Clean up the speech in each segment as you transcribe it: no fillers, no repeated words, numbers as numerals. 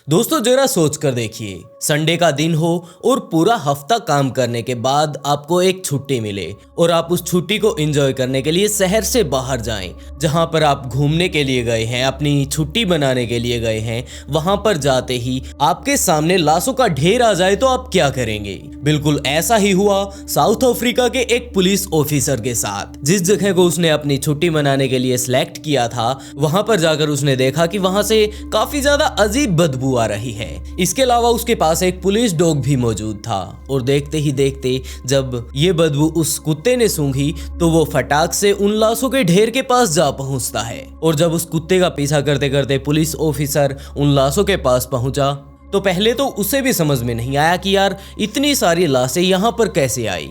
दोस्तों जरा सोच कर देखिए, संडे का दिन हो और पूरा हफ्ता काम करने के बाद आपको एक छुट्टी मिले और आप उस छुट्टी को एंजॉय करने के लिए शहर से बाहर जाएं, जहां पर आप घूमने के लिए गए हैं, अपनी छुट्टी बनाने के लिए गए हैं। वहां पर जाते ही आपके सामने लाशों का ढेर आ जाए तो आप क्या करेंगे? बिल्कुल ऐसा ही हुआ साउथ अफ्रीका के एक पुलिस ऑफिसर के साथ। जिस जगह को उसने अपनी छुट्टी मनाने के लिए सिलेक्ट किया था, वहां पर जाकर उसने देखा कि वहां से काफी ज्यादा अजीब बदबू आ रही है। इसके अलावा उसके पास एक पुलिस डॉग भी मौजूद था और देखते ही देखते जब ये बदबू उस कुत्ते ने सूंघी तो वो फटाक से उन लाशों के ढेर के पास जा पहुंचता है। और जब उस कुत्ते का पीछा करते करते पुलिस ऑफिसर उन लाशों के पास पहुंचा तो पहले तो उसे भी समझ में नहीं आया कि यार इतनी सारी लाशें यहाँ पर कैसे आई।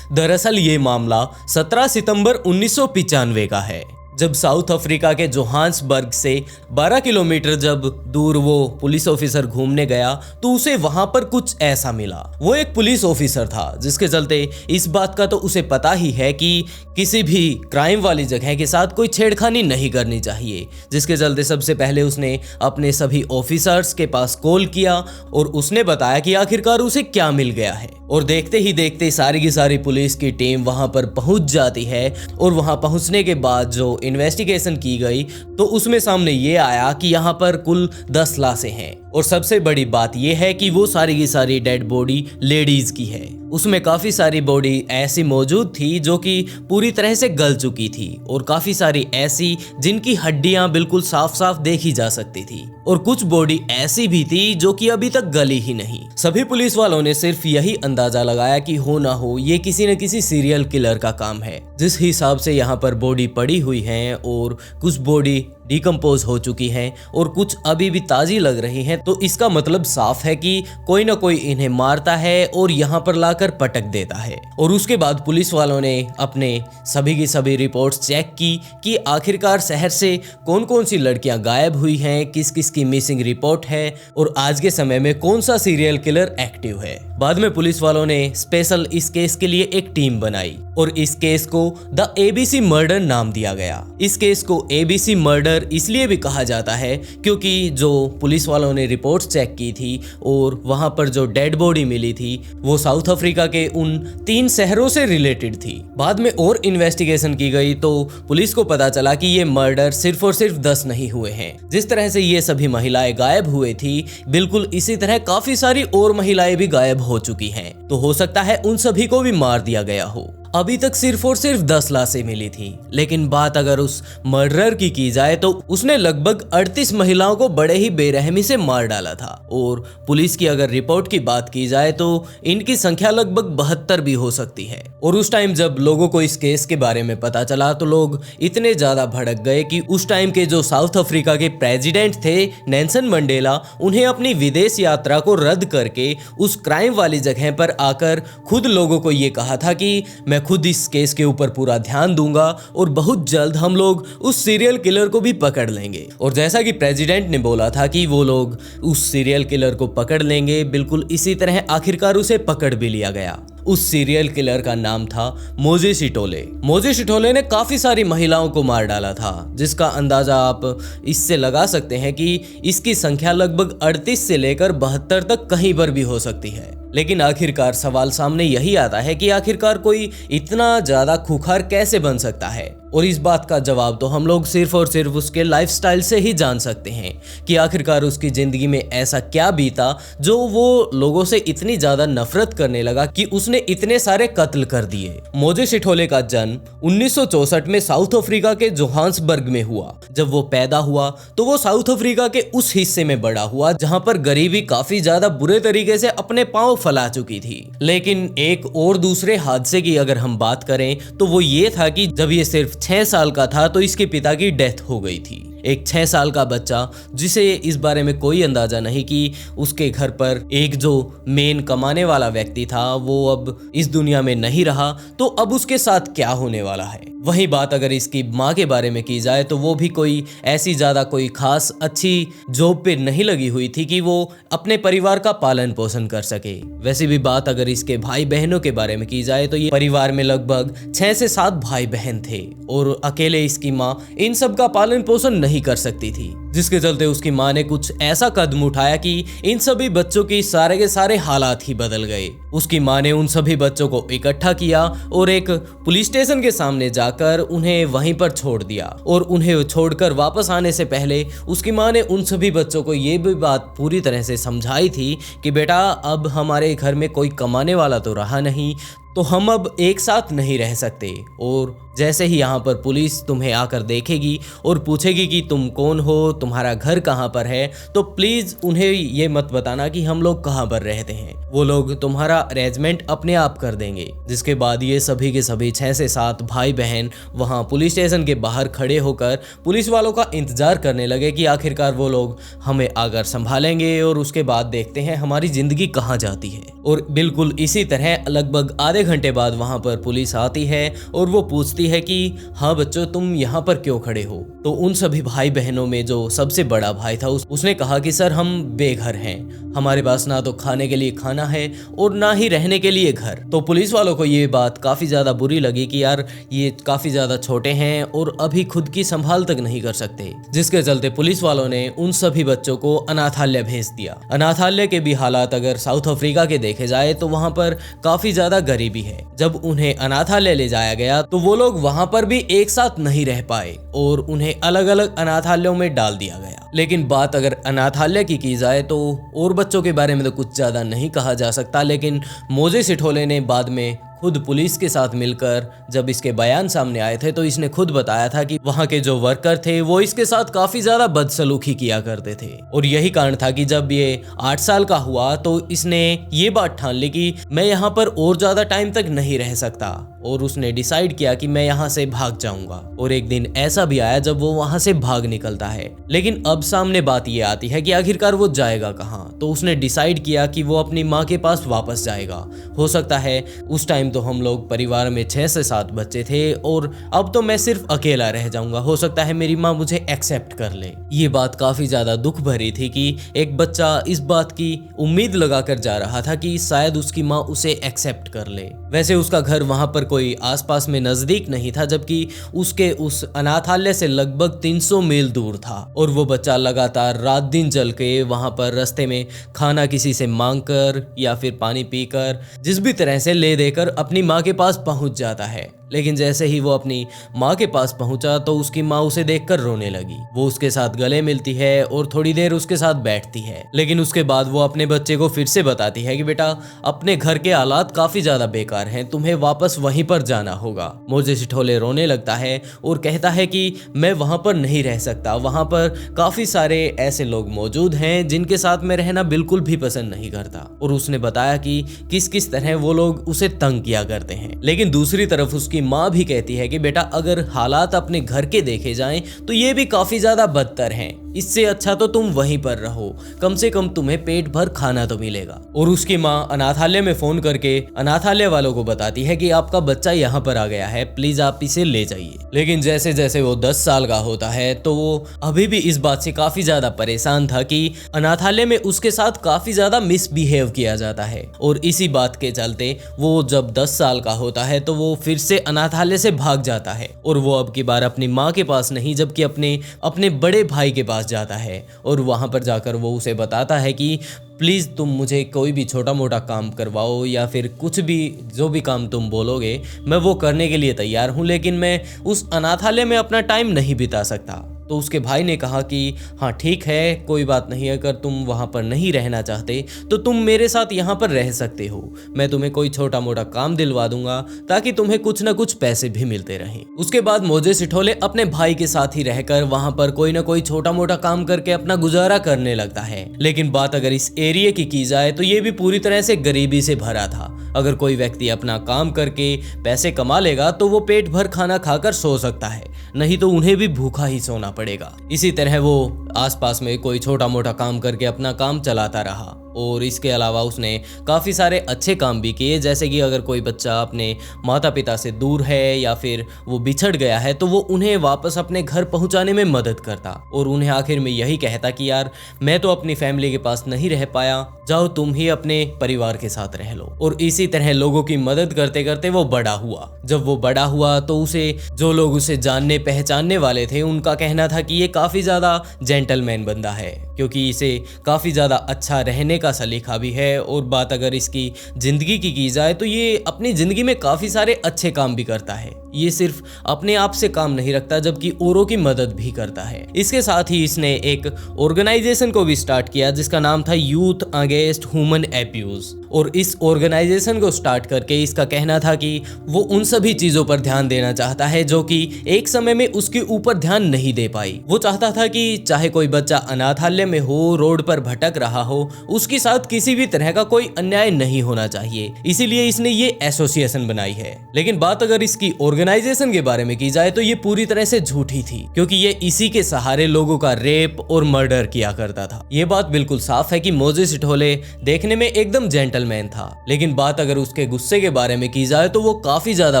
दरअसल ये मामला 17 सितंबर 1995 का है, जब साउथ अफ्रीका के जोहान्सबर्ग से 12 किलोमीटर जब दूर वो पुलिस ऑफिसर घूमने गया तो उसे वहां पर कुछ ऐसा मिला। वो एक पुलिस ऑफिसर था, जिसके चलते इस बात का तो उसे पता ही है कि किसी भी क्राइम वाली जगह के साथ कोई छेड़खानी नहीं करनी चाहिए। जिसके चलते सबसे पहले उसने अपने सभी ऑफिसर्स के पास कॉल किया और उसने बताया कि आखिरकार उसे क्या मिल गया है। और देखते ही देखते सारी की सारी पुलिस की टीम वहां पर पहुंच जाती है और वहां पहुंचने के बाद जो इन्वेस्टिगेशन की गई तो उसमें सामने ये आया कि यहाँ पर कुल 10 लाशें हैं। और सबसे बड़ी बात यह है कि वो सारी की सारी डेड बॉडी लेडीज की है। उसमें काफी सारी बॉडी ऐसी मौजूद थी जो कि पूरी तरह से गल चुकी थी और काफी सारी ऐसी जिनकी हड्डियां बिल्कुल साफ साफ देखी जा सकती थी और कुछ बॉडी ऐसी भी थी जो कि अभी तक गली ही नहीं। सभी पुलिस वालों ने सिर्फ यही अंदाजा लगाया कि हो ना हो ये किसी न किसी सीरियल किलर का काम है। जिस हिसाब से यहाँ पर बॉडी पड़ी हुई है और कुछ बॉडी डिकम्पोज हो चुकी हैं और कुछ अभी भी ताजी लग रही हैं, तो इसका मतलब साफ है कि कोई ना कोई इन्हें मारता है और यहाँ पर लाकर पटक देता है। और उसके बाद पुलिस वालों ने अपने सभी की सभी रिपोर्ट्स चेक की कि आखिरकार शहर से कौन कौन सी लड़कियां गायब हुई हैं, किस किस की मिसिंग रिपोर्ट है और आज के समय में कौन सा सीरियल किलर एक्टिव है। बाद में पुलिस वालों ने स्पेशल इस केस के लिए एक टीम बनाई और इस केस को द एबीसी मर्डर नाम दिया गया। इस केस को एबीसी मर्डर इसलिए भी कहा जाता है क्योंकि जो पुलिस वालों ने रिपोर्ट्स चेक की थी और वहां पर जो डेड बॉडी मिली थी वो साउथ अफ्रीका के उन 3 शहरों से रिलेटेड थी। बाद में और इन्वेस्टिगेशन की गई तो पुलिस को पता चला कि ये मर्डर सिर्फ और सिर्फ 10 नहीं हुए हैं। जिस तरह से ये सभी महिलाएं गायब हुए थी, बिल्कुल इसी तरह काफी सारी और महिलाएं भी गायब हो चुकी हैं। तो हो सकता है उन सभी को भी मार दिया गया हो। अभी तक सिर्फ और सिर्फ 10 लाशें मिली थी, लेकिन बात अगर उस मर्डरर की जाए तो उसने लगभग 38 महिलाओं को बड़े ही बेरहमी से मार डाला था। और पुलिस की अगर रिपोर्ट की बात की जाए तो इनकी संख्या लगभग 72 भी हो सकती है। और उस टाइम जब लोगों को इस केस के बारे में पता चला तो लोग इतने ज्यादा भड़क गए कि उस टाइम के जो साउथ अफ्रीका के प्रेसिडेंट थे नेल्सन मंडेला, उन्हें अपनी विदेश यात्रा को रद्द करके उस क्राइम वाली जगह पर आकर खुद लोगों को ये कहा था कि मैं खुद इस केस के ऊपर पूरा ध्यान दूंगा और बहुत जल्द हम लोग उस सीरियल किलर को भी पकड़ लेंगे। और जैसा कि प्रेसिडेंट ने बोला था कि वो लोग उस सीरियल किलर को पकड़ लेंगे, बिल्कुल इसी तरह आखिरकार उसे पकड़ भी लिया गया। उस सीरियल किलर का नाम था मोजे शिटोले। मोजे शिटोले ने काफी सारी महिलाओं को मार डाला था, जिसका अंदाजा आप इससे लगा सकते हैं कि इसकी संख्या लगभग 38 से लेकर 72 तक कहीं पर भी हो सकती है। लेकिन आखिरकार सवाल सामने यही आता है कि आखिरकार कोई इतना ज्यादा खूंखार कैसे बन सकता है। और इस बात का जवाब तो हम लोग सिर्फ और सिर्फ उसके लाइफस्टाइल से ही जान सकते हैं कि आखिरकार उसकी जिंदगी में ऐसा क्या बीता जो वो लोगों से इतनी ज्यादा नफरत करने लगा कि उसने इतने सारे कत्ल कर दिए। मोजे शिटोले का जन्म 1964 में साउथ अफ्रीका के जोहान्सबर्ग में हुआ। जब वो पैदा हुआ तो वो साउथ अफ्रीका के उस हिस्से में बड़ा हुआ जहां पर गरीबी काफी ज्यादा बुरे तरीके से अपने पांव फैला चुकी थी। लेकिन एक और दूसरे हादसे की अगर हम बात करें तो वो ये था कि जब ये सिर्फ 6 साल का था तो इसके पिता की डेथ हो गई थी। एक 6 साल का बच्चा जिसे इस बारे में कोई अंदाजा नहीं कि उसके घर पर एक जो मेन कमाने वाला व्यक्ति था वो अब इस दुनिया में नहीं रहा, तो अब उसके साथ क्या होने वाला है। वही बात अगर इसकी माँ के बारे में की जाए तो वो भी कोई ऐसी ज्यादा कोई खास अच्छी जॉब पे नहीं लगी हुई थी कि वो अपने परिवार का पालन पोषण कर सके। वैसे भी बात अगर इसके भाई बहनों के बारे में की जाए तो ये परिवार में लगभग 6 से 7 भाई बहन थे और अकेले इसकी माँ इन सब का पालन पोषण नहीं कर सकती थी, जिसके चलते उसकी माँ ने कुछ ऐसा कदम उठाया कि इन सभी बच्चों की सारे के सारे हालात ही बदल गए। उसकी माँ ने उन सभी बच्चों को इकट्ठा किया और एक पुलिस स्टेशन के सामने जाकर उन्हें वहीं पर छोड़ दिया। और उन्हें छोड़कर वापस आने से पहले उसकी माँ ने उन सभी बच्चों को ये भी बात पूरी तरह से समझाई थी कि बेटा, अब हमारे घर में कोई कमाने वाला तो रहा नहीं, तो हम अब एक साथ नहीं रह सकते। और जैसे ही यहाँ पर पुलिस तुम्हें आकर देखेगी और पूछेगी कि तुम कौन हो, तुम्हारा घर कहाँ पर है, तो प्लीज़ उन्हें ये मत बताना कि हम लोग कहाँ पर रहते हैं। वो लोग तुम्हारा अरेंजमेंट अपने आप कर देंगे। जिसके बाद ये सभी के सभी 6 से 7 भाई बहन वहाँ पुलिस स्टेशन के बाहर खड़े होकर पुलिस वालों का इंतजार करने लगे कि आखिरकार वो लोग हमें आकर संभालेंगे और उसके बाद देखते हैं हमारी जिंदगी कहाँ जाती है। और बिल्कुल इसी तरह लगभग आधे घंटे बाद वहाँ पर पुलिस आती है और वो पूछती है कि हाँ बच्चों, तुम यहाँ पर क्यों खड़े हो। तो उन सभी भाई बहनों में जो सबसे बड़ा भाई था उसने कहा कि सर, हम बेघर हैं, हमारे पास ना तो खाने के लिए खाना है और ना ही रहने के लिए घर। तो पुलिस वालों को ये बात काफी ज्यादा बुरी लगी कि यार ये काफी ज्यादा छोटे हैं और अभी खुद की संभाल तक नहीं कर सकते, जिसके चलते पुलिस वालों ने उन सभी बच्चों को अनाथालय भेज दिया। अनाथालय के भी हालात अगर साउथ अफ्रीका के देखे जाए तो वहाँ पर काफी ज्यादा गरीबी है। जब उन्हें अनाथालय ले जाया गया तो वो लोग वहाँ पर भी एक साथ नहीं रह पाए और उन्हें अलग अलग अनाथालयों में डाल दिया गया। लेकिन बात अगर अनाथालय की जाए तो और बच्चों के बारे में तो कुछ ज्यादा नहीं कहा जा सकता, लेकिन मोजेस इटोले ने बाद में खुद पुलिस के साथ मिलकर जब इसके बयान सामने आए थे तो इसने खुद बताया था कि वहाँ के जो वर्कर थे वो इसके साथ काफी ज्यादा बदसलूकी किया करते थे। और यही कारण था कि जब ये 8 साल का हुआ तो इसने ये बात ठान ली कि मैं यहाँ पर और ज्यादा टाइम तक नहीं रह सकता और उसने डिसाइड किया कि मैं यहाँ से भाग जाऊंगा। और एक दिन ऐसा भी आया जब वो वहाँ से भाग निकलता है। लेकिन अब सामने बात ये आती है कि आखिरकार वो जाएगा कहाँ। तो उसने डिसाइड किया कि वो अपनी माँ के पास वापस जाएगा। हो सकता है उस टाइम तो हम लोग परिवार में 6 से 7 बच्चे थे और अब तो मैं सिर्फ अकेला रह जाऊंगा, हो सकता है मेरी माँ मुझे एक्सेप्ट कर ले। ये बात काफी ज्यादा दुख भरी थी कि एक बच्चा इस बात की उम्मीद लगाकर जा रहा था कि शायद उसकी माँ उसे एक्सेप्ट कर ले। वैसे उसका घर वहां पर कोई आसपास में नजदीक नहीं था, जबकि उसके उस अनाथालय से लगभग 300 मील दूर था। और वो बच्चा लगातार रात दिन चल के वहां पर रास्ते में खाना किसी से मांगकर या फिर पानी पीकर जिस भी तरह से ले देकर अपनी माँ के पास पहुंच जाता है। लेकिन जैसे ही वो अपनी माँ के पास पहुंचा तो उसकी माँ उसे देखकर रोने लगी। वो उसके साथ गले मिलती है और थोड़ी देर उसके साथ बैठती है, लेकिन उसके बाद वो अपने बच्चे को फिर से बताती है कि बेटा, अपने घर के हालात काफी ज्यादा बेकार हैं, तुम्हें वापस वहीं पर जाना होगा। मोजेस इटोले रोने लगता है और कहता है कि मैं वहां पर नहीं रह सकता, वहां पर काफी सारे ऐसे लोग मौजूद हैं जिनके साथ मैं रहना बिल्कुल भी पसंद नहीं करता। और उसने बताया कि किस किस तरह वो लोग उसे तंग किया करते हैं। लेकिन दूसरी तरफ उसकी माँ भी कहती है कि बेटा, अगर हालात अपने घर के देखे जाएं तो ये भी काफी ज्यादा बदतर हैं, इससे अच्छा तो तुम वहीं पर रहो, कम से कम तुम्हें पेट भर खाना तो मिलेगा। और उसकी माँ अनाथालय में फोन करके अनाथालय वालों को बताती है कि आपका बच्चा यहाँ पर आ गया है, प्लीज आप इसे ले जाइए। लेकिन जैसे जैसे वो 10 साल का होता है तो वो अभी भी इस बात से काफी ज्यादा परेशान था कि अनाथालय में उसके साथ काफी ज्यादा मिसबिहेव किया जाता है। और इसी बात के चलते वो जब 10 साल का होता है तो वो फिर से अनाथालय से भाग जाता है और वो अब की बार अपनी माँ के पास नहीं जबकि अपने बड़े भाई के पास जाता है। और वहां पर जाकर वो उसे बताता है कि प्लीज़ तुम मुझे कोई भी छोटा मोटा काम करवाओ या फिर कुछ भी, जो भी काम तुम बोलोगे मैं वो करने के लिए तैयार हूँ, लेकिन मैं उस अनाथालय में अपना टाइम नहीं बिता सकता। तो उसके भाई ने कहा कि हाँ ठीक है, कोई बात नहीं, अगर तुम वहाँ पर नहीं रहना चाहते तो तुम मेरे साथ यहाँ पर रह सकते हो, मैं तुम्हें कोई छोटा मोटा काम दिलवा दूंगा ताकि तुम्हें कुछ ना कुछ पैसे भी मिलते रहें। उसके बाद मोजेस इटोले अपने भाई के साथ ही रहकर वहाँ पर कोई ना कोई छोटा मोटा काम करके अपना गुजारा करने लगता है। लेकिन बात अगर इस एरिया की जाए तो ये भी पूरी तरह से गरीबी से भरा था। अगर कोई व्यक्ति अपना काम करके पैसे कमा लेगा तो वो पेट भर खाना खाकर सो सकता है, नहीं तो उन्हें भी भूखा ही सोना पड़ेगा। इसी तरह वो आसपास में कोई छोटा मोटा काम करके अपना काम चलाता रहा और इसके अलावा उसने काफ़ी सारे अच्छे काम भी किए, जैसे कि अगर कोई बच्चा अपने माता पिता से दूर है या फिर वो बिछड़ गया है तो वो उन्हें वापस अपने घर पहुंचाने में मदद करता और उन्हें आखिर में यही कहता कि यार मैं तो अपनी फैमिली के पास नहीं रह पाया, जाओ तुम ही अपने परिवार के साथ रह लो। और इसी तरह लोगों की मदद करते करते वो बड़ा हुआ। जब वो बड़ा हुआ तो उसे जो लोग उसे जानने पहचानने वाले थे उनका कहना था कि ये काफ़ी ज़्यादा जेंटलमैन बंदा है, क्योंकि इसे काफ़ी ज़्यादा अच्छा रहने का सलीका भी है। और बात अगर इसकी ज़िंदगी की जाए तो ये अपनी ज़िंदगी में काफ़ी सारे अच्छे काम भी करता है। ये सिर्फ अपने आप से काम नहीं रखता जबकि औरों की मदद भी करता है। इसके साथ ही इसने एक ऑर्गेनाइजेशन को भी स्टार्ट किया जिसका नाम था यूथ अगेंस्ट ह्यूमन एब्यूज। और इस ऑर्गेनाइजेशन को स्टार्ट करके इसका कहना था कि वो उन सभी चीज़ों पर ध्यान देना चाहता है जो कि एक समय में उसके ऊपर ध्यान नहीं दे पाई। वो चाहता था कि चाहे कोई बच्चा अनाथालय में हो, रोड पर भटक रहा हो, उसके साथ किसी भी तरह का कोई अन्याय नहीं होना चाहिए। इसीलिए इसने ये एसोसिएशन बनाई है। लेकिन बात अगर इसकी ऑर्गेनाइजेशन के बारे में की जाए तो ये पूरी तरह से झूठी थी, क्योंकि ये इसी के सहारे लोगों का रेप और मर्डर किया करता था। ये बात बिल्कुल साफ है कि मोजेस इटोले देखने में एकदम जेंटलमैन था, लेकिन बात अगर उसके गुस्से के बारे में की जाए तो वो काफी ज्यादा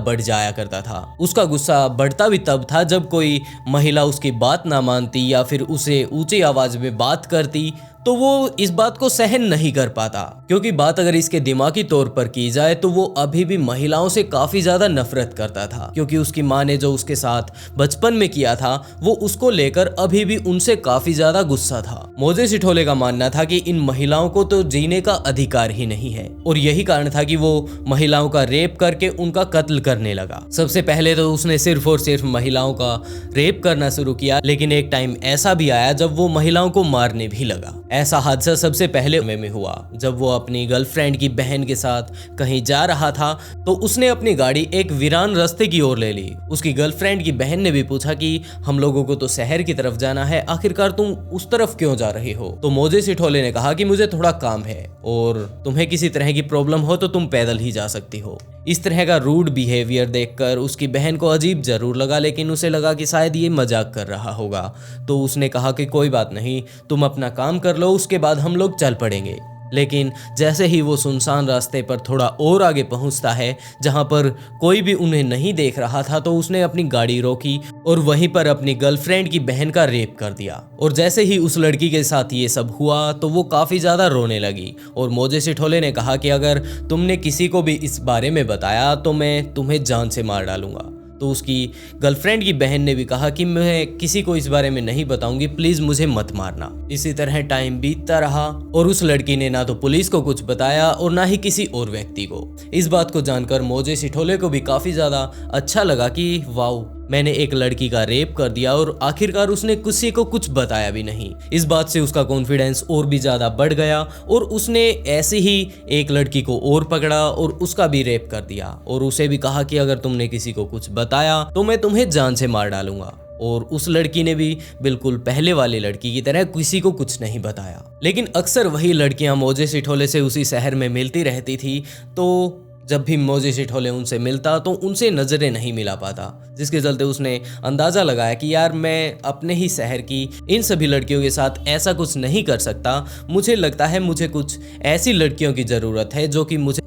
बढ़ जाया करता था। उसका गुस्सा बढ़ता भी तब था जब कोई महिला उसकी बात ना मानती या फिर उसे ऊंची आवाज में बात करती तो वो इस बात को सहन नहीं कर पाता। क्योंकि बात अगर इसके दिमागी तौर पर की जाए तो वो अभी भी महिलाओं से काफी ज्यादा नफरत करता था, क्योंकि उसकी माँ ने जो उसके साथ बचपन में किया था वो उसको लेकर अभी भी उनसे काफी ज्यादा गुस्सा था। मोजेस इटोले का मानना था कि इन महिलाओं को तो जीने का अधिकार ही नहीं है, और यही कारण था कि वो महिलाओं का रेप करके उनका कत्ल करने लगा। सबसे पहले तो उसने सिर्फ और सिर्फ महिलाओं का रेप करना शुरू किया, लेकिन एक टाइम ऐसा भी आया जब वो महिलाओं को मारने भी लगा। ऐसा हादसा सबसे पहले में हुआ जब वो अपनी गर्लफ्रेंड की बहन के साथ कहीं जा रहा था तो उसने अपनी गाड़ी एक वीरान रास्ते की ओर ले ली। उसकी गर्लफ्रेंड की बहन ने भी पूछा कि हम लोगों को तो शहर की तरफ जाना है, आखिरकार तुम उस तरफ क्यों जा रहे हो? तो मोजेस इटोले ने कहा कि मुझे थोड़ा काम है और तुम्हें किसी तरह की प्रॉब्लम हो तो तुम पैदल ही जा सकती हो। इस तरह का रूड बिहेवियर देखकर उसकी बहन को अजीब जरूर लगा, लेकिन उसे लगा कि शायद ये मजाक कर रहा होगा। तो उसने कहा कि कोई बात नहीं, तुम अपना काम कर लो, उसके बाद हम लोग चल पड़ेंगे। लेकिन जैसे ही वो सुनसान रास्ते पर थोड़ा और आगे पहुंचता है जहां पर कोई भी उन्हें नहीं देख रहा था तो उसने अपनी गाड़ी रोकी और वहीं पर अपनी गर्लफ्रेंड की बहन का रेप कर दिया। और जैसे ही उस लड़की के साथ ये सब हुआ तो वो काफ़ी ज़्यादा रोने लगी और मोजेस इटोले ने कहा कि अगर तुमने किसी को भी इस बारे में बताया तो मैं तुम्हें जान से मार डालूंगा। तो उसकी गर्लफ्रेंड की बहन ने भी कहा कि मैं किसी को इस बारे में नहीं बताऊंगी, प्लीज मुझे मत मारना। इसी तरह टाइम बीतता रहा और उस लड़की ने ना तो पुलिस को कुछ बताया और ना ही किसी और व्यक्ति को। इस बात को जानकर मोजेस इटोले को भी काफी ज्यादा अच्छा लगा कि वाओ, मैंने एक लड़की का रेप कर दिया और आखिरकार उसने किसी को कुछ बताया भी नहीं। इस बात से उसका कॉन्फिडेंस और भी ज्यादा बढ़ गया और उसने ऐसे ही एक लड़की को और पकड़ा और उसका भी रेप कर दिया और उसे भी कहा कि अगर तुमने किसी को कुछ बताया तो मैं तुम्हें जान से मार डालूंगा। और उस लड़की ने भी बिल्कुल पहले वाली लड़की की तरह किसी को कुछ नहीं बताया। लेकिन अक्सर वही लड़कियां मोजेस इटोले से उसी शहर में मिलती रहती थी, तो जब भी मोजेस इटोले उनसे मिलता तो उनसे नजरें नहीं मिला पाता, जिसके चलते उसने अंदाजा लगाया कि यार मैं अपने ही शहर की इन सभी लड़कियों के साथ ऐसा कुछ नहीं कर सकता। मुझे लगता है मुझे कुछ ऐसी लड़कियों की जरूरत है जो कि मुझे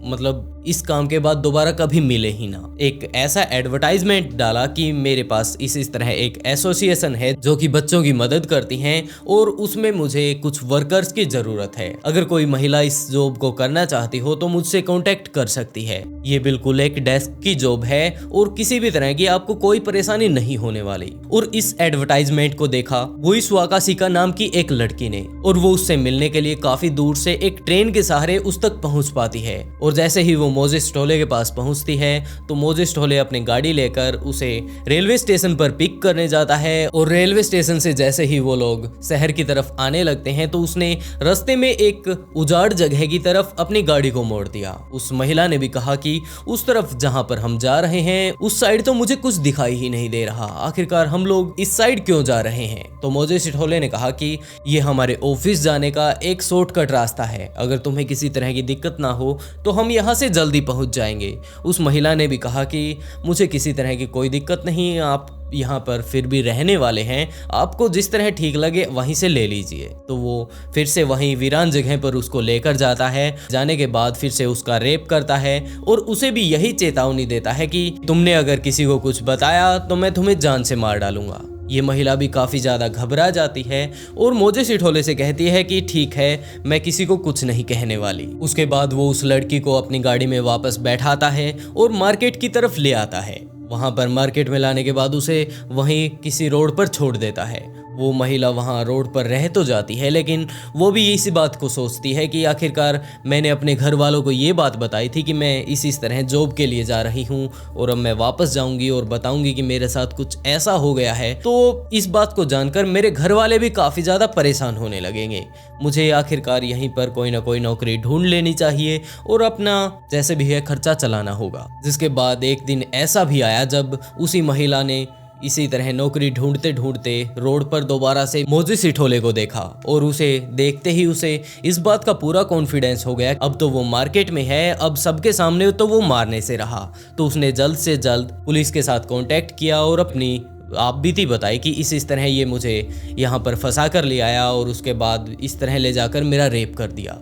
इस काम के बाद दोबारा कभी मिले ही ना। एक ऐसा एडवर्टाइजमेंट डाला कि मेरे पास इस तरह एक एसोसिएशन है जो कि बच्चों की मदद करती हैं और उसमें मुझे कुछ वर्कर्स की जरूरत है। अगर कोई महिला इस जॉब को करना चाहती हो तो मुझसे कांटेक्ट कर सकती है। ये बिल्कुल एक डेस्क की जॉब है और किसी भी तरह की आपको कोई परेशानी नहीं होने वाली। और इस एडवर्टाइजमेंट को देखा वही स्वाकासिका नाम की एक लड़की ने और वो उससे मिलने के लिए काफी दूर से एक ट्रेन के सहारे उस तक पहुंच पाती है। और जैसे ही वो मोजेस इटोले के पास पहुंचती है तो मोजेस इटोले अपनी गाड़ी लेकर उसे रेलवे स्टेशन पर पिक करने जाता है। और रेलवे स्टेशन से जैसे ही वो लोग शहर की तरफ आने लगते हैं तो उसने रास्ते में एक उजाड़ जगह की तरफ अपनी गाड़ी को मोड़ दिया। उस महिला ने भी कहा कि उस तरफ जहां पर हम जा रहे हैं उस साइड तो मुझे कुछ दिखाई ही नहीं दे रहा, आखिरकार हम लोग इस साइड क्यों जा रहे हैं? तो मोजेस इटोले ने कहा कि ये हमारे ऑफिस जाने का एक शॉर्टकट रास्ता है, अगर तुम्हें किसी तरह की दिक्कत ना हो तो हम यहाँ से जल्दी पहुंच जाएंगे। उस महिला ने भी कहा कि मुझे किसी तरह की कोई दिक्कत नहीं, आप यहाँ पर फिर भी रहने वाले हैं, आपको जिस तरह ठीक लगे वहीं से ले लीजिए। तो वो फिर से वहीं वीरान जगह पर उसको लेकर जाता है। जाने के बाद फिर से उसका रेप करता है और उसे भी यही चेतावनी देता है कि तुमने अगर किसी को कुछ बताया तो मैं तुम्हें जान से मार डालूंगा। ये महिला भी काफ़ी ज़्यादा घबरा जाती है और मोजे सिठोले से कहती है कि ठीक है, मैं किसी को कुछ नहीं कहने वाली। उसके बाद वो उस लड़की को अपनी गाड़ी में वापस बैठाता है और मार्केट की तरफ ले आता है। वहाँ पर मार्केट में लाने के बाद उसे वहीं किसी रोड पर छोड़ देता है। वो महिला वहाँ रोड पर रह तो जाती है, लेकिन वो भी इसी बात को सोचती है कि आखिरकार मैंने अपने घर वालों को ये बात बताई थी कि मैं इस तरह जॉब के लिए जा रही हूँ और अब मैं वापस जाऊँगी और बताऊँगी कि मेरे साथ कुछ ऐसा हो गया है। तो इस बात को जानकर मेरे घर वाले भी काफ़ी ज़्यादा परेशान होने लगेंगे। मुझे आखिरकार यहीं पर कोई ना कोई नौकरी ढूंढ लेनी चाहिए और अपना जैसे भी है खर्चा चलाना होगा। जिसके बाद एक दिन ऐसा भी आया जब उसी महिला ने इसी तरह नौकरी ढूंढते ढूंढते रोड पर दोबारा से मोजे सिठोले को देखा और उसे देखते ही उसे इस बात का पूरा कॉन्फिडेंस हो गया अब तो वो मार्केट में है, अब सबके सामने तो वो मारने से रहा। तो उसने जल्द से जल्द पुलिस के साथ कांटेक्ट किया और अपनी आप बीती बताई कि इस तरह ये मुझे यहाँ पर फंसा कर ले आया और उसके बाद इस तरह ले जाकर मेरा रेप कर दिया।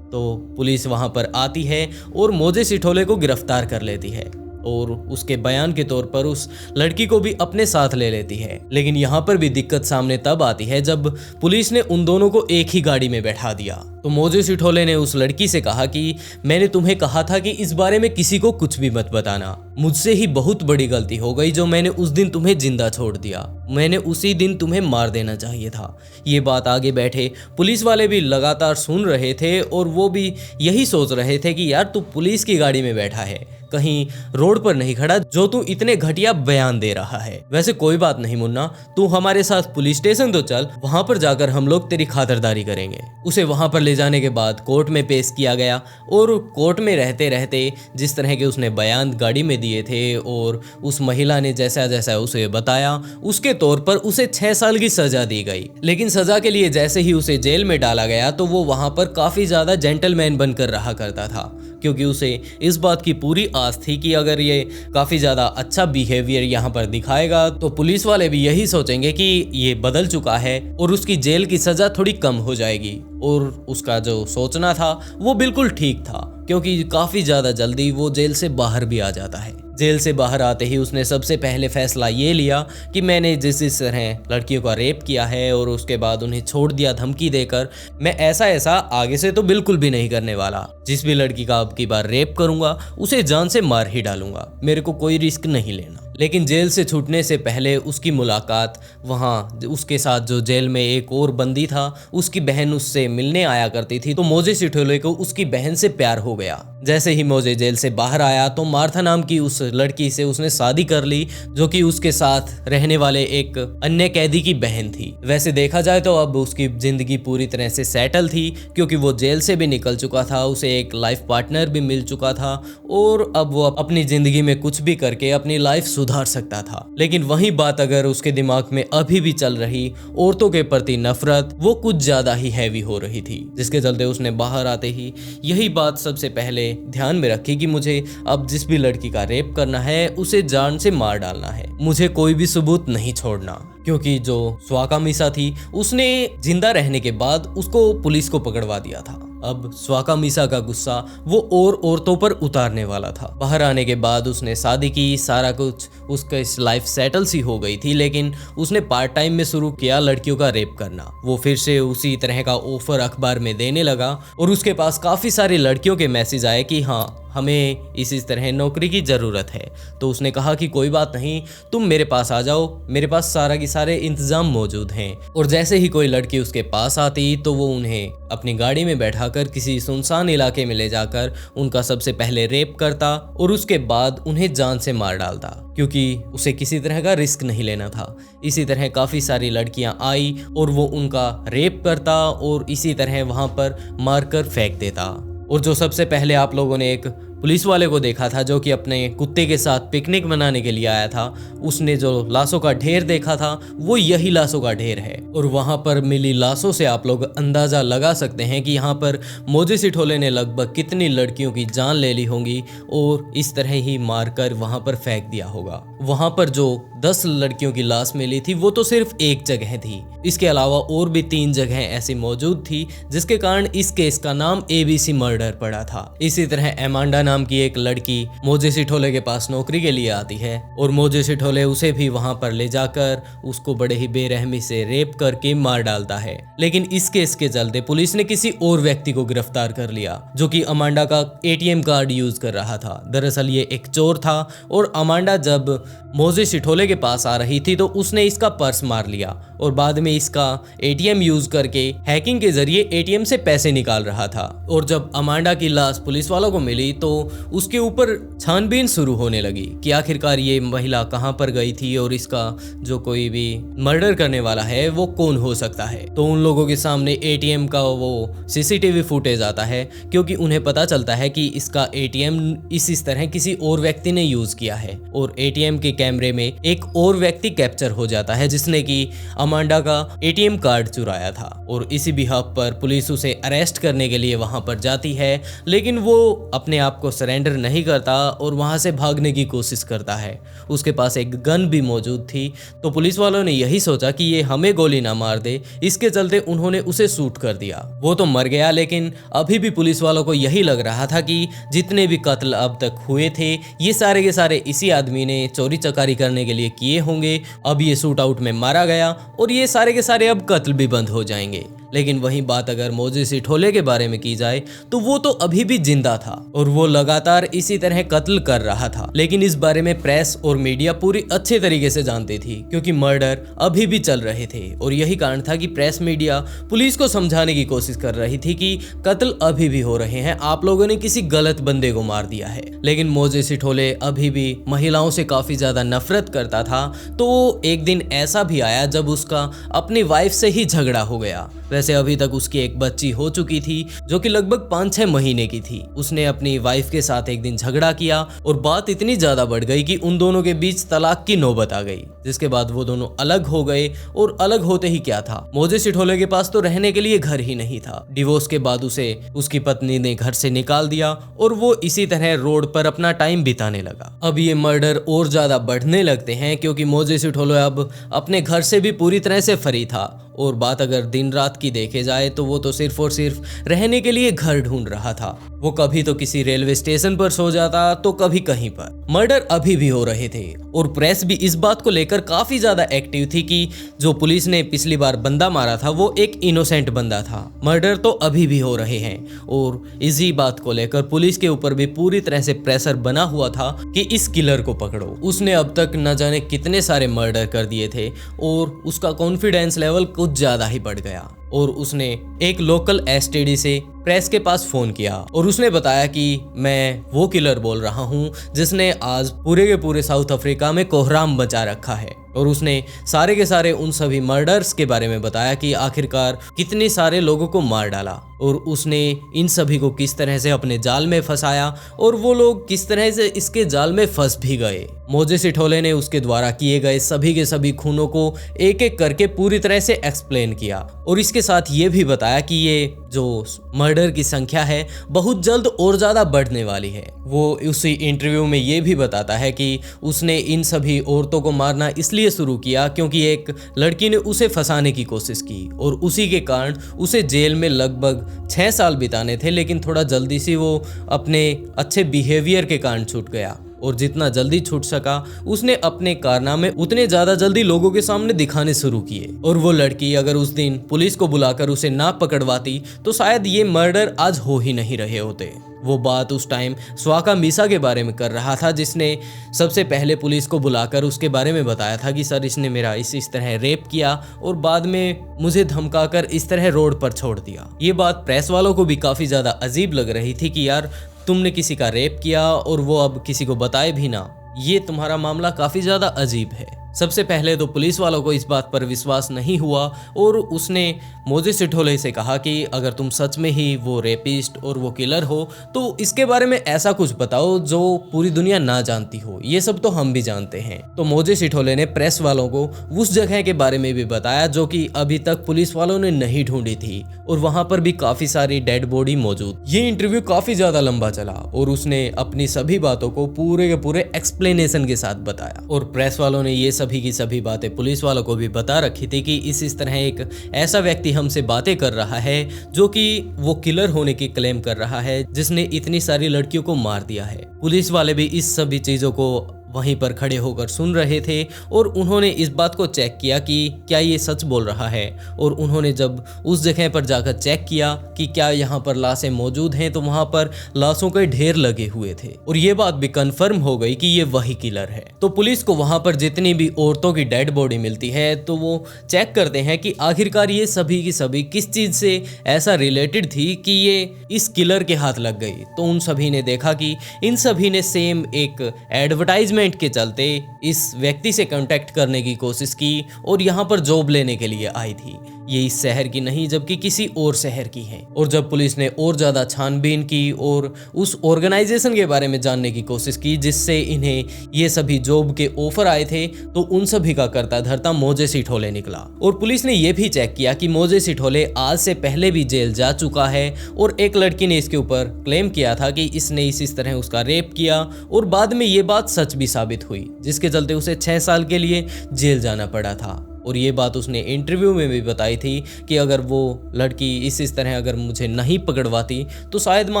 तो पुलिस वहाँ पर आती है और मोजे सिठोले को गिरफ्तार कर लेती है और उसके बयान के तौर पर उस लड़की को भी अपने साथ ले लेती है। लेकिन यहाँ पर भी दिक्कत सामने तब आती है जब पुलिस ने उन दोनों को एक ही गाड़ी में बैठा दिया। तो मोजे सिठोले ने उस लड़की से कहा कि मैंने तुम्हें कहा था कि इस बारे में किसी को कुछ भी मत बताना। मुझसे ही बहुत बड़ी गलती हो गई जो मैंने उस दिन तुम्हें जिंदा छोड़ दिया। मैंने उसी दिन तुम्हें मार देना चाहिए था। ये बात आगे बैठे पुलिस वाले भी लगातार सुन रहे थे और वो भी यही सोच रहे थे कि यार तू पुलिस की गाड़ी में बैठा है, कहीं रोड पर नहीं खड़ा जो तू इतने घटिया बयान दे रहा है। वैसे कोई बात नहीं मुन्ना, तू हमारे साथ पुलिस स्टेशन तो चल, वहां पर जाकर हम लोग तेरी खातिरदारी करेंगे। उसे वहां पर ले जाने के बाद कोर्ट में पेश किया गया और कोर्ट में रहते रहते जिस तरह के उसने बयान गाड़ी में दिए थे और उस महिला ने जैसा जैसा उसे बताया उसके तौर पर उसे 6 साल की सजा दी गई। लेकिन सजा के लिए जैसे ही उसे जेल में डाला गया तो वो वहां पर काफी ज्यादा जेंटलमैन बनकर रहा करता था, क्योंकि उसे इस बात की पूरी आस थी कि अगर ये काफी ज्यादा अच्छा बिहेवियर यहाँ पर दिखाएगा तो पुलिस वाले भी यही सोचेंगे कि ये बदल चुका है और उसकी जेल की सजा थोड़ी कम हो जाएगी। और उसका जो सोचना था वो बिल्कुल ठीक था, क्योंकि काफी ज्यादा जल्दी वो जेल से बाहर भी आ जाता है। जेल से बाहर आते ही उसने सबसे पहले फैसला ये लिया कि मैंने जिस तरह लड़कियों का रेप किया है और उसके बाद उन्हें छोड़ दिया धमकी देकर, मैं ऐसा आगे से तो बिल्कुल भी नहीं करने वाला। जिस भी लड़की का अब की बार रेप करूंगा उसे जान से मार ही डालूंगा, मेरे को कोई रिस्क नहीं लेना। लेकिन जेल से छूटने से पहले उसकी मुलाकात वहाँ उसके साथ जो जेल में एक और बंदी था उसकी बहन उससे मिलने आया करती थी। तो मोजे सिठोले को उसकी बहन से प्यार हो गया। जैसे ही मोजे जेल से बाहर आया तो मार्था नाम की उस लड़की से उसने शादी कर ली, जो कि उसके साथ रहने वाले एक अन्य कैदी की बहन थी। वैसे देखा जाए तो अब उसकी जिंदगी पूरी तरह से सेटल थी, क्योंकि वो जेल से भी निकल चुका था, उसे एक लाइफ पार्टनर भी मिल चुका था और अब वो अपनी जिंदगी में कुछ भी करके अपनी लाइफ सुधार सकता था। लेकिन वही बात अगर उसके दिमाग में अभी भी चल रही औरतों के प्रति नफरत वो कुछ ज्यादा ही हैवी हो रही थी, जिसके चलते उसने बाहर आते ही यही बात सबसे पहले ध्यान में रखी कि मुझे अब जिस भी लड़की का रेप करना है उसे जान से मार डालना है, मुझे कोई भी सबूत नहीं छोड़ना। क्योंकि जो स्वाका मिसा थी उसने जिंदा रहने के बाद उसको पुलिस को पकड़वा दिया था। अब स्वाका मिसा का गुस्सा वो और औरतों पर उतारने वाला था। बाहर आने के बाद उसने शादी की, सारा कुछ उसका इस लाइफ सेटल सी हो गई थी, लेकिन उसने पार्ट टाइम में शुरू किया लड़कियों का रेप करना। वो फिर से उसी तरह का ऑफर अखबार में देने लगा और उसके पास काफी सारी लड़कियों के मैसेज आए कि हाँ हमें इस तरह नौकरी की ज़रूरत है। तो उसने कहा कि कोई बात नहीं, तुम मेरे पास आ जाओ, मेरे पास सारा की सारे इंतज़ाम मौजूद हैं। और जैसे ही कोई लड़की उसके पास आती तो वो उन्हें अपनी गाड़ी में बैठाकर किसी सुनसान इलाके में ले जाकर उनका सबसे पहले रेप करता और उसके बाद उन्हें जान से मार डालता, क्योंकि उसे किसी तरह का रिस्क नहीं लेना था। इसी तरह काफ़ी सारी लड़कियां आई और वो उनका रेप करता और इसी तरह वहाँ पर मारकर फेंक देता। और जो सबसे पहले आप लोगों ने एक पुलिस वाले को देखा था जो कि अपने कुत्ते के साथ पिकनिक मनाने के लिए आया था, उसने जो लाशों का ढेर देखा था वो यही लाशों का ढेर है। और वहाँ पर मिली लाशों से आप लोग अंदाज़ा लगा सकते हैं कि यहाँ पर मोजे सिठोले ने लगभग कितनी लड़कियों की जान ले ली होंगी और इस तरह ही मारकर वहाँ पर फेंक दिया होगा। वहाँ पर जो 10 लड़कियों की लाश मिली थी वो तो सिर्फ एक जगह थी। इसके अलावा और भी 3 जगह ऐसी मौजूद थी जिसके कारण इस केस का नाम ABC मर्डर पड़ा था। इसी तरह एमांडा नाम की एक लड़की मोजेस इटोले के पास नौकरी के लिए आती है और मोजेस इटोले उसे भी वहां पर ले जाकर उसको बड़े ही बेरहमी से रेप करके मार डालता है। लेकिन इस केस के चलते पुलिस ने किसी और व्यक्ति को गिरफ्तार कर लिया जो कि अमांडा का ATM कार्ड यूज कर रहा था। दरअसल ये एक चोर था और अमांडा जब मोजेस इटोले के पास आ रही थी तो उसने इसका पर्स मार लिया और बाद में इसका ATM यूज करके हैकिंग के जरिए ATM से पैसे निकाल रहा था। और जब अमांडा की लाश पुलिस वालों को मिली तो उसके ऊपर छानबीन शुरू होने लगी कि आखिरकार ये महिला कहां पर गई थी और इसका जो कोई भी मर्डर करने वाला है वो कौन हो सकता है। तो उन लोगों के सामने ATM का वो CCTV फुटेज आता है क्योंकि उन्हें पता चलता है कि इसका ATM इस तरह किसी और व्यक्ति ने यूज किया है और ATM के कैमरे में एक और व्यक्ति कैप्चर हो जाता है जिसने कि अमांडा का ATM कार्ड चुराया था। और इसी बिहाफ पर पुलिस उसे अरेस्ट करने के लिए वहां पर जाती है लेकिन वो अपने आप को सरेंडर नहीं करता और वहां से भागने की कोशिश करता है। उसके पास एक गन भी मौजूद थी तो पुलिस वालों ने यही सोचा कि ये हमें गोली ना मार दे, इसके चलते उन्होंने उसे शूट कर दिया। वो तो मर गया लेकिन अभी भी पुलिस वालों को यही लग रहा था कि जितने भी कत्ल अब तक हुए थे ये सारे के सारे इसी आदमी ने चोरी चकारी करने के लिए किए होंगे। अब ये शूट आउट में मारा गया और ये सारे के सारे अब कत्ल भी बंद हो जाएंगे। लेकिन वही बात अगर मोजेस इटोले के बारे में की जाए तो वो तो अभी भी जिंदा था और वो लगातार इसी तरह कत्ल कर रहा था। लेकिन इस बारे में प्रेस और मीडिया पूरी अच्छे तरीके से जानती थी क्योंकि मर्डर अभी भी चल रहे थे और यही कारण था कि प्रेस मीडिया पुलिस को समझाने की कोशिश कर रही थी कि कत्ल अभी भी हो रहे हैं, आप लोगों ने किसी गलत बंदे को मार दिया है। लेकिन मोजेस इटोले अभी भी महिलाओं से काफी ज्यादा नफरत करता था। तो एक दिन ऐसा भी आया जब उसका अपनी वाइफ से ही झगड़ा हो गया। वैसे अभी तक उसकी एक बच्ची हो चुकी थी जो कि लगभग 5-6 महीने की थी। उसने अपनी वाइफ के साथ एक दिन झगड़ा किया और बात इतनी ज्यादा बढ़ गई कि उन दोनों के बीच तलाक की नौबत आ गई, जिसके बाद वो दोनों अलग हो गए। और अलग होते ही क्या था, मोजेस इटोले के पास तो रहने के लिए घर ही नहीं था। डिवोर्स के बाद उसे उसकी पत्नी ने घर से निकाल दिया और वो इसी तरह रोड पर अपना टाइम बिताने लगा। अब ये मर्डर और ज्यादा बढ़ने लगते हैं क्योंकि मोजेस इटोले अब अपने घर से भी पूरी तरह से फ्री था और बात अगर दिन रात की देखे जाए तो वो तो सिर्फ और सिर्फ रहने के लिए घर ढूंढ रहा था। वो कभी तो किसी रेलवे स्टेशन पर सो जाता तो कभी कहीं पर। मर्डर अभी भी हो रहे थे और प्रेस भी इस बात को लेकर काफी ज्यादा एक्टिव थी कि जो पुलिस ने पिछली बार बंदा मारा था वो एक इनोसेंट बंदा था। मर्डर तो अभी भी हो रहे हैं और इसी बात को लेकर पुलिस के ऊपर भी पूरी तरह से प्रेशर बना हुआ था कि इस किलर को पकड़ो। उसने अब तक न जाने कितने सारे मर्डर कर दिए थे और उसका कॉन्फिडेंस लेवल कुछ ज्यादा ही बढ़ गया और उसने एक लोकल STD से प्रेस के पास फोन किया और उसने बताया कि मैं वो किलर बोल रहा हूँ जिसने आज पूरे के पूरे साउथ अफ्रीका में कोहराम मचा रखा है। और उसने सारे के सारे उन सभी मर्डर्स के बारे में बताया कि आखिरकार कितने सारे लोगों को मार डाला और उसने इन सभी को किस तरह से अपने जाल में फंसाया और वो लोग किस तरह से इसके जाल में फंस भी गए। मोजेस इटोले ने उसके द्वारा किए गए सभी के सभी खूनों को एक एक करके पूरी तरह से एक्सप्लेन किया और इसके साथ ये भी बताया कि ये जो मर्डर की संख्या है बहुत जल्द और ज्यादा बढ़ने वाली है। वो उसी इंटरव्यू में ये भी बताता है कि उसने इन सभी औरतों को मारना इसलिए शुरू किया क्योंकि एक लड़की ने उसे फंसाने की कोशिश की और उसी के कारण उसे जेल में लगभग 6 साल बिताने थे। लेकिन थोड़ा जल्दी से वो अपने अच्छे बिहेवियर के कारण छूट गया और जितना जल्दी छूट सका उसने अपने कारनामे उतने ज्यादा जल्दी लोगों के सामने दिखाने शुरू किए। और वो लड़की अगर उस दिन पुलिस को बुलाकर उसे ना पकड़वाती तो शायद ये मर्डर आज हो ही नहीं रहे होते। वो बात उस टाइम स्वाका मीसा के बारे में कर रहा था जिसने सबसे पहले पुलिस को बुलाकर उसके बारे में बताया था कि सर इसने मेरा इस तरह रेप किया और बाद में मुझे धमकाकर इस तरह रोड पर छोड़ दिया। ये बात प्रेस वालों को भी काफी ज्यादा अजीब लग रही थी कि यार तुमने किसी का रेप किया और वो अब किसी को बताए भी ना, ये तुम्हारा मामला काफी ज्यादा अजीब है। सबसे पहले तो पुलिस वालों को इस बात पर विश्वास नहीं हुआ और उसने मोजेस इटोले से कहा कि अगर तुम सच में ही वो रेपिस्ट और वो किलर हो तो इसके बारे में ऐसा कुछ बताओ जो पूरी दुनिया ना जानती हो, ये सब तो हम भी जानते हैं। तो मोजेस इटोले ने प्रेस वालों को उस जगह के बारे में भी बताया जो कि अभी तक पुलिस वालों ने नहीं ढूंढी थी और वहां पर भी काफी सारी डेड बॉडी मौजूद। ये इंटरव्यू काफी ज्यादा लंबा चला और उसने अपनी सभी बातों को पूरे के पूरे एक्सप्लेनेशन के साथ बताया और प्रेस वालों ने ये सभी की सभी बातें पुलिस वालों को भी बता रखी थी कि इस तरह एक ऐसा व्यक्ति हमसे बातें कर रहा है जो कि वो किलर होने की क्लेम कर रहा है, जिसने इतनी सारी लड़कियों को मार दिया है। पुलिस वाले भी इस सभी चीज़ों को वहीं पर खड़े होकर सुन रहे थे और उन्होंने इस बात को चेक किया कि क्या ये सच बोल रहा है। और उन्होंने जब उस जगह पर जाकर चेक किया कि क्या यहाँ पर लाशें मौजूद हैं, तो वहाँ पर लाशों के ढेर लगे हुए थे और ये बात भी कंफर्म हो गई कि ये वही किलर है। तो पुलिस को वहाँ पर जितनी भी औरतों की डेड बॉडी मिलती है तो वो चेक करते हैं कि आखिरकार ये सभी की सभी किस चीज़ से ऐसा रिलेटेड थी कि ये इस किलर के हाथ लग गई। तो उन सभी ने देखा कि इन सभी ने सेम एक एडवर्टाइजमेंट के चलते इस व्यक्ति से कांटेक्ट करने की कोशिश की और यहाँ पर जॉब लेने के लिए आई थी। ये इस शहर की नहीं जबकि किसी और शहर की है। और जब पुलिस ने और ज़्यादा छानबीन की और उस ऑर्गेनाइजेशन के बारे में जानने की कोशिश की जिससे इन्हें ये सभी जॉब के ऑफर आए थे, तो उन सभी का करता धरता मोजे सिठोले निकला। और पुलिस ने यह भी चेक किया कि मोजे सिठोले आज से पहले भी जेल जा चुका है और एक लड़की ने इसके ऊपर क्लेम किया था कि इसने इस तरह उसका रेप किया और बाद में ये बात सच भी साबित हुई, जिसके चलते उसे 6 साल के लिए जेल जाना पड़ा था। और ये बात उसने इंटरव्यू में भी बताई थी कि अगर वो लड़की इस तरह अगर मुझे नहीं पकड़वाती तो शायद मैं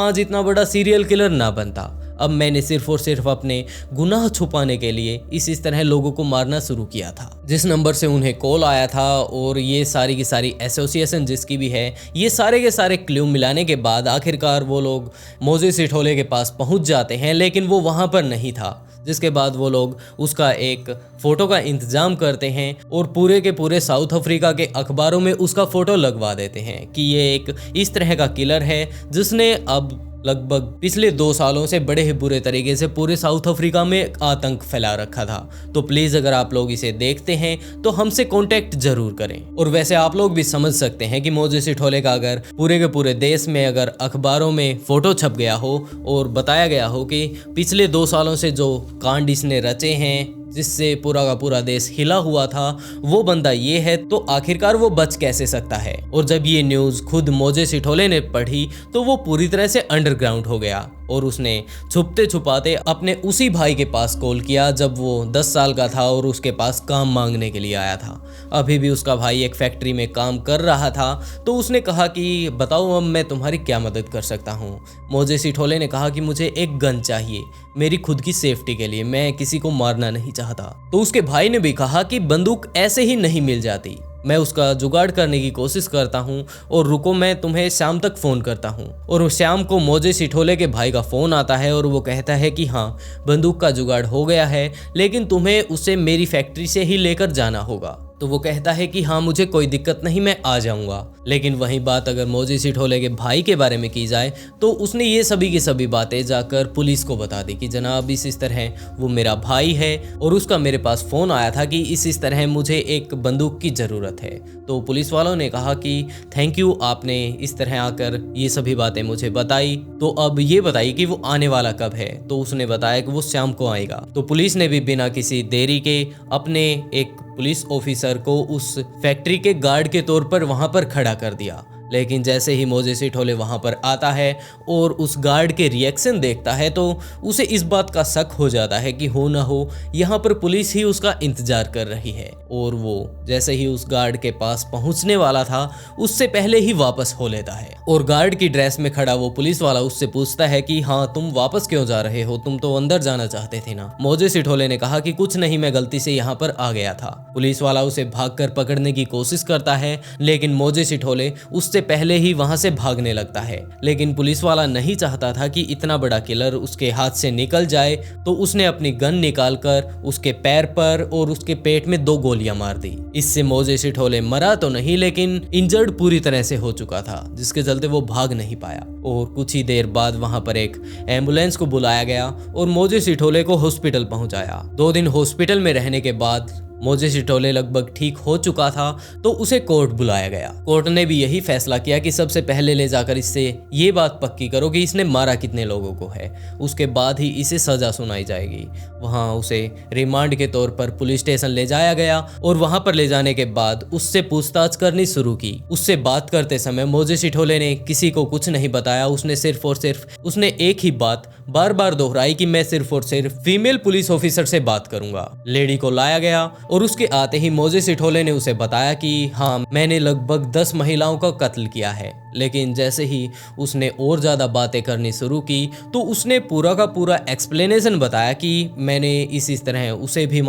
आज इतना बड़ा सीरियल किलर ना बनता। अब मैंने सिर्फ और सिर्फ अपने गुनाह छुपाने के लिए इस तरह लोगों को मारना शुरू किया था। जिस नंबर से उन्हें कॉल आया था और ये सारी की सारी एसोसिएशन जिसकी भी है, ये सारे के सारे क्लू मिलाने के बाद आखिरकार वो लोग मोजे सिठोले के पास पहुंच जाते हैं, लेकिन वो वहां पर नहीं था। जिसके बाद वो लोग उसका एक फ़ोटो का इंतज़ाम करते हैं और पूरे के पूरे साउथ अफ्रीका के अखबारों में उसका फ़ोटो लगवा देते हैं कि ये एक इस तरह का किलर है जिसने अब लगभग पिछले 2 सालों से बड़े ही बुरे तरीके से पूरे साउथ अफ्रीका में आतंक फैला रखा था। तो प्लीज़ अगर आप लोग इसे देखते हैं तो हमसे कांटेक्ट जरूर करें। और वैसे आप लोग भी समझ सकते हैं कि मोजे सिठोले का अगर पूरे के पूरे देश में अगर अखबारों में फ़ोटो छप गया हो और बताया गया हो कि पिछले 2 सालों से जो कांड इसने रचे हैं जिससे पूरा का पूरा देश हिला हुआ था, वो बंदा ये है, तो आखिरकार वो बच कैसे सकता है। और जब ये न्यूज़ खुद मोजे सिठोले ने पढ़ी तो वो पूरी तरह से अंडरग्राउंड हो गया और उसने छुपते छुपाते अपने उसी भाई के पास कॉल किया जब वो 10 साल का था और उसके पास काम मांगने के लिए आया था। अभी भी उसका भाई एक फैक्ट्री में काम कर रहा था। तो उसने कहा कि बताओ अब मैं तुम्हारी क्या मदद कर सकता हूँ। मोजे सिठोले ने कहा कि मुझे एक गन चाहिए मेरी खुद की सेफ्टी के लिए, मैं किसी को मारना नहीं चाहता। तो उसके भाई ने भी कहा कि बंदूक ऐसे ही नहीं मिल जाती, मैं उसका जुगाड़ करने की कोशिश करता हूँ और रुको मैं तुम्हें शाम तक फ़ोन करता हूँ। और शाम को मोजे सिठोले के भाई का फ़ोन आता है और वो कहता है कि हाँ बंदूक का जुगाड़ हो गया है, लेकिन तुम्हें उसे मेरी फैक्ट्री से ही लेकर जाना होगा। तो वो कहता है कि हाँ मुझे कोई दिक्कत नहीं, मैं आ जाऊंगा। लेकिन वही बात अगर मोजे सिठोले के भाई के बारे में की जाए तो उसने ये सभी की सभी बातें जाकर पुलिस को बता दी कि जनाब इस तरह वो मेरा भाई है और उसका मेरे पास फ़ोन आया था कि इस तरह मुझे एक बंदूक की ज़रूरत है। तो पुलिस वालों ने कहा कि थैंक यू, आपने इस तरह आकर ये सभी बातें मुझे बताई। तो अब ये बताइए कि वो आने वाला कब है। तो उसने बताया कि वो शाम को आएगा। तो पुलिस ने भी बिना किसी देरी के अपने एक पुलिस ऑफिसर को उस फैक्ट्री के गार्ड के तौर पर वहां पर खड़ा कर दिया। लेकिन जैसे ही मोजे सिठोले वहां पर आता है और उस गार्ड के रिएक्शन देखता है तो उसे इस बात का शक हो जाता है कि हो ना हो यहाँ पर पुलिस ही उसका इंतजार कर रही है। और वो जैसे ही उस गार्ड के पास पहुंचने वाला था उससे पहले ही वापस हो लेता है। और गार्ड की ड्रेस में खड़ा वो पुलिस वाला उससे पूछता है कि हाँ तुम वापस क्यों जा रहे हो, तुम तो अंदर जाना चाहते थे ना। मोजे सिठोले ने कहा कि कुछ नहीं, मैं गलती से यहाँ पर आ गया था। पुलिस वाला उसे भागकर पकड़ने की कोशिश करता है लेकिन मोजे सिठोले उससे पहले ही वहां से भागने लगता है। लेकिन पुलिस वाला नहीं चाहता था कि इतना बड़ा किलर उसके हाथ से निकल जाए, तो उसने अपनी गन निकालकर उसके पैर पर और उसके पेट में 2 गोलियां मार दी। इससे मोजे सिठोले मरा तो नहीं लेकिन इंजर्ड पूरी तरह से हो चुका था, जिसके चलते वो भाग नहीं पाया। और कुछ ही देर बाद वहां पर एक एम्बुलेंस को बुलाया गया और मोजे सिठोले को हॉस्पिटल पहुंचाया। 2 दिन हॉस्पिटल में रहने के बाद मोजे सिठोले लगभग ठीक हो चुका था तो उसे कोर्ट बुलाया गया। कोर्ट ने भी यही फैसला किया कि सबसे पहले ले जाकर इससे ये बात पक्की करो कि इसने मारा कितने लोगों को है, उसके बाद ही इसे सजा सुनाई जाएगी। वहां उसे रिमांड के तौर पर पुलिस स्टेशन ले जाया गया और वहां पर ले जाने के बाद उससे पूछताछ करनी शुरू की। उससे बात करते समय मोजे सिठोले ने किसी को कुछ नहीं बताया। उसने सिर्फ और सिर्फ उसने एक ही बात बार बार दोहराई कि मैं सिर्फ और सिर्फ फीमेल पुलिस ऑफिसर से बात करूंगा। लेडी को लाया गया और उसके आते ही मोजेस इटोले ने उसे बताया कि हाँ, मैंने लगभग 10 महिलाओं का कत्ल किया है। लेकिन जैसे ही उसने और ज़्यादा बातें करनी शुरू की तो उसने पूरा का पूरा एक्सप्लेनेशन बताया कि मैंने इस तरह उसे भी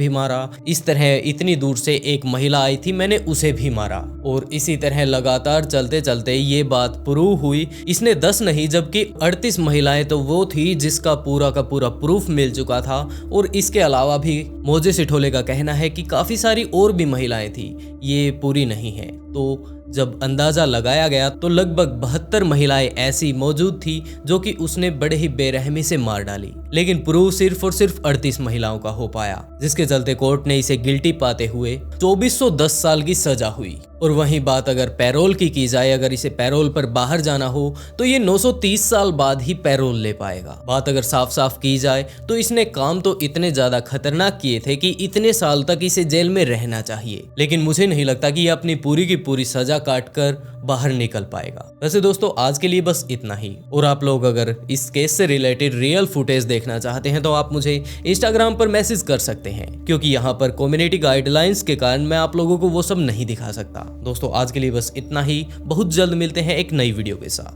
मारा, इस तरह इतनी दूर से एक महिला आई थी, मैंने उसे भी मारा। और इसी तरह लगातार चलते चलते ये बात प्रूव हुई। इसने 10 नहीं जबकि 38 महिलाएं तो वो थी जिसका पूरा का पूरा प्रूफ मिल चुका था। और इसके अलावा भी मोजेस इटोले का कहना है कि काफ़ी सारी और भी महिलाएं थी, ये पूरी नहीं है। तो जब अंदाज़ा लगाया गया तो लगभग 72 महिलाएं ऐसी मौजूद थी जो कि उसने बड़े ही बेरहमी से मार डाली। लेकिन प्रूव सिर्फ और सिर्फ 38 महिलाओं का हो पाया, जिसके चलते कोर्ट ने इसे गिल्टी पाते हुए 2410 साल की सजा हुई। और वहीं बात अगर पैरोल की जाए, अगर इसे पैरोल पर बाहर जाना हो तो ये 930 साल बाद ही पैरोल ले पाएगा। बात अगर साफ साफ की जाए तो इसने काम तो इतने ज्यादा खतरनाक किए थे कि इतने साल तक इसे जेल में रहना चाहिए। लेकिन मुझे नहीं लगता कि ये अपनी पूरी की पूरी सजा काटकर बाहर निकल पाएगा। वैसे दोस्तों आज के लिए बस इतना ही। और आप लोग अगर इस केस से रिलेटेड रियल फुटेज देखना चाहते हैं तो आप मुझे इंस्टाग्राम पर मैसेज कर सकते हैं, क्योंकि यहाँ पर कम्युनिटी गाइडलाइंस के कारण मैं आप लोगों को वो सब नहीं दिखा सकता। दोस्तों आज के लिए बस इतना ही। बहुत जल्द मिलते हैं एक नई वीडियो के साथ।